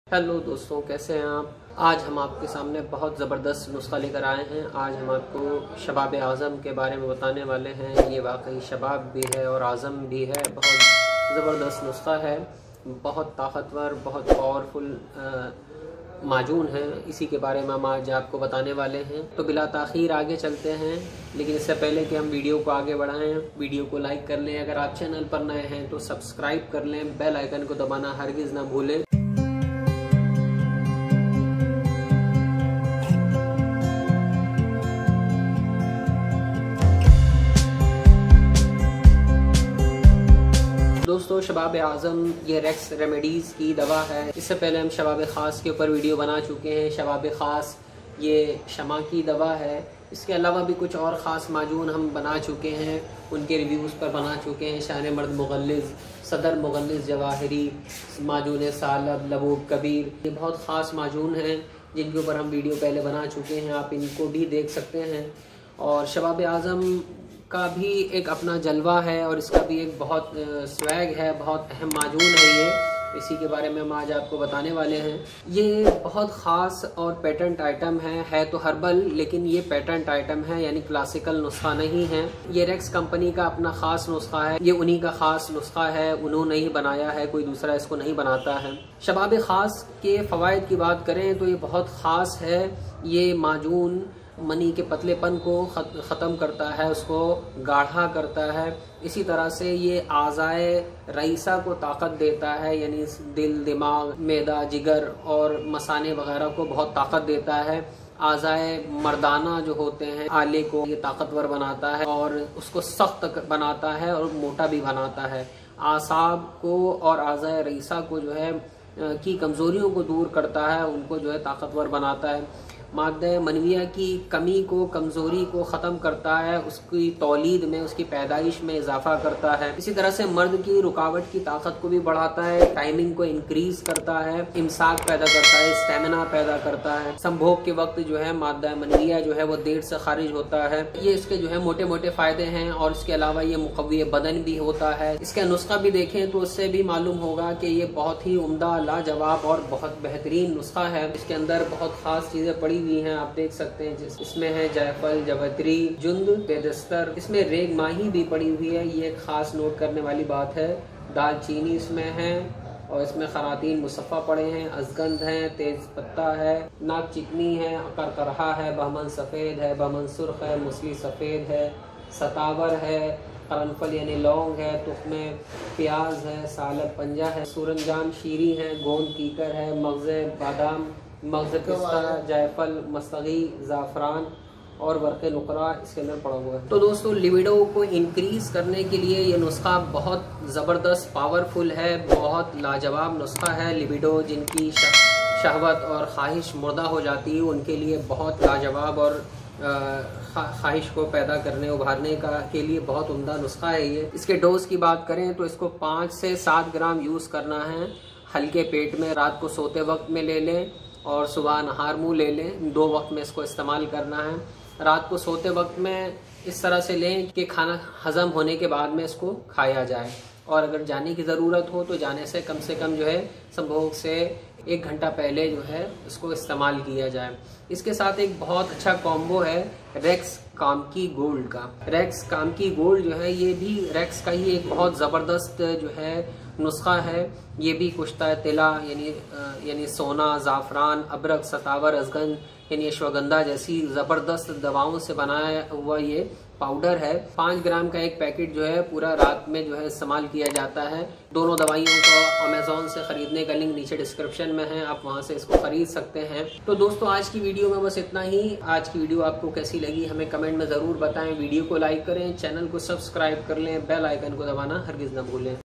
Hello दोस्तों, कैसे हैं आप। आज हम आपके सामने बहुत ज़बरदस्त नुस्खा लेकर आए हैं। आज हम आपको शबाब आज़म के बारे में बताने वाले हैं। ये वाकई शबाब भी है और आज़म भी है। बहुत ज़बरदस्त नुस्खा है, बहुत ताकतवर, बहुत पावरफुल माजून है। इसी के बारे में हम आज आपको बताने वाले हैं। तो बिला ताख़ीर आगे चलते हैं, लेकिन इससे पहले कि हम वीडियो को आगे बढ़ाएं, वीडियो को लाइक कर लें। अगर आप चैनल पर नए हैं तो सब्सक्राइब कर लें, बेल आइकन को दबाना हरगिज़ ना भूलें। दोस्तों, शबाब आज़म ये रेक्स रेमेडीज़ की दवा है। इससे पहले हम शबाब ख़ास के ऊपर वीडियो बना चुके हैं। शबाब ख़ास ये शमा की दवा है। इसके अलावा भी कुछ और ख़ास माजून हम बना चुके हैं, उनके रिव्यूज़ पर बना चुके हैं। शान मर्द मुगल्लिज़, सदर मुगल्लिज़ जवाहरी, माजून सालब, लबूब कबीर, ये बहुत ख़ास माजून हैं जिनके ऊपर हम वीडियो पहले बना चुके हैं। आप इनको भी देख सकते हैं। और शबाब आज़म का भी एक अपना जलवा है और इसका भी एक बहुत स्वैग है, बहुत अहम माजून है ये। इसी के बारे में हम आज आपको बताने वाले हैं। ये बहुत ख़ास और पेटेंट आइटम है तो हर्बल, लेकिन ये पेटेंट आइटम है, यानी क्लासिकल नुस्खा नहीं है। ये रेक्स कंपनी का अपना ख़ास नुस्खा है, ये उन्हीं का ख़ास नुस्खा है, उन्होंने ही बनाया है, कोई दूसरा इसको नहीं बनाता है। शबाब ख़ास के फ़वाइद की बात करें तो ये बहुत ख़ास है। ये माजून मनी के पतलेपन को ख़त्म करता है, उसको गाढ़ा करता है। इसी तरह से ये आज़ाए रईसा को ताकत देता है, यानी दिल, दिमाग, मैदा, जिगर और मसाने वगैरह को बहुत ताकत देता है। आज़ाए मर्दाना जो होते हैं, आले को ये ताकतवर बनाता है और उसको सख्त बनाता है और मोटा भी बनाता है। आसाब को और आज़ाए रईसा को जो है की कमज़ोरियों को दूर करता है, उनको जो है ताकतवर बनाता है। मादा मनविया की कमी को, कमज़ोरी को ख़त्म करता है, उसकी तौलीद में, उसकी पैदाइश में इजाफा करता है। इसी तरह से मर्द की रुकावट की ताकत को भी बढ़ाता है, टाइमिंग को इंक्रीज करता है, इमसाक पैदा करता है, स्टेमिना पैदा करता है। संभोग के वक्त जो है मादा मनविया जो है वो देर से खारिज होता है। ये इसके जो है मोटे मोटे फ़ायदे हैं। और इसके अलावा ये मुक़व्वी बदन भी होता है। इसका नुस्खा भी देखें तो उससे भी मालूम होगा कि ये बहुत ही उम्दा, लाजवाब और बहुत बेहतरीन नुस्खा है। इसके अंदर बहुत ख़ास चीज़ें पड़ी हुई हैं, आप देख सकते हैं। इसमें है जायफल, जवत्री, जुंद, बेदस्तर, इसमें रेग माही भी पड़ी हुई है, ये खास नोट करने वाली बात है। दालचीनी इसमें है और इसमें खरातीन मुसफ़ा पड़े हैं, अजगंध है, तेज पत्ता है, नाक चिकनी है, करकरहा है, बहमन सफ़ेद है, बहमन सुर्ख है, मुसली सफ़ेद है, सतावर है, करनफल यानी लौंग है, तुख्मे प्याज है, सालब पंजा है, सूरनजान शीरी है, गोंद कीकर है, मगज़ बादाम, मगज़ पिस्ता, जायफल, मस्तगी, ज़ाफ़रान और वर्क़े नुकरा इसके अंदर पड़ा हुआ है। तो दोस्तों, लिबिडो को इंक्रीज़ करने के लिए ये नुस्खा बहुत ज़बरदस्त, पावरफुल है, बहुत लाजवाब नुस्खा है। लिबिडो जिनकी शहवत और ख्वाहिश मुर्दा हो जाती है, उनके लिए बहुत लाजवाब और ख्वाहिश को पैदा करने, उभारने के लिए बहुत उम्दा नुस्खा है ये। इसके डोज की बात करें तो इसको 5 से 7 ग्राम यूज़ करना है हल्के पेट में। रात को सोते वक्त में ले लें और सुबह नहार मुँह ले लें। 2 वक्त में इसको इस्तेमाल करना है। रात को सोते वक्त में इस तरह से लें कि खाना हज़म होने के बाद में इसको खाया जाए, और अगर जाने की ज़रूरत हो तो जाने से कम जो है संभोग से 1 घंटा पहले जो है इसको इस्तेमाल किया जाए। इसके साथ एक बहुत अच्छा कॉम्बो है रेक्स कामकी गोल्ड का। रेक्स कामकी गोल्ड जो है ये भी रेक्स का ही एक बहुत ज़बरदस्त जो है नुस्खा है। ये भी कुश्ता तिला यानी सोना, ज़ाफ़रान, अबरक, सतावर, अजगंध यानी अश्वगंधा जैसी ज़बरदस्त दवाओं से बनाया हुआ ये पाउडर है। 5 ग्राम का एक पैकेट जो है पूरा रात में जो है इस्तेमाल किया जाता है। दोनों दवाइयों को अमेज़ॉन से ख़रीदने का लिंक नीचे डिस्क्रिप्शन में है, आप वहां से इसको ख़रीद सकते हैं। तो दोस्तों, आज की वीडियो में बस इतना ही। आज की वीडियो आपको कैसी लगी हमें कमेंट में ज़रूर बताएं। वीडियो को लाइक करें, चैनल को सब्सक्राइब कर लें, बेल आइकन को दबाना हरगिज़ न भूलें।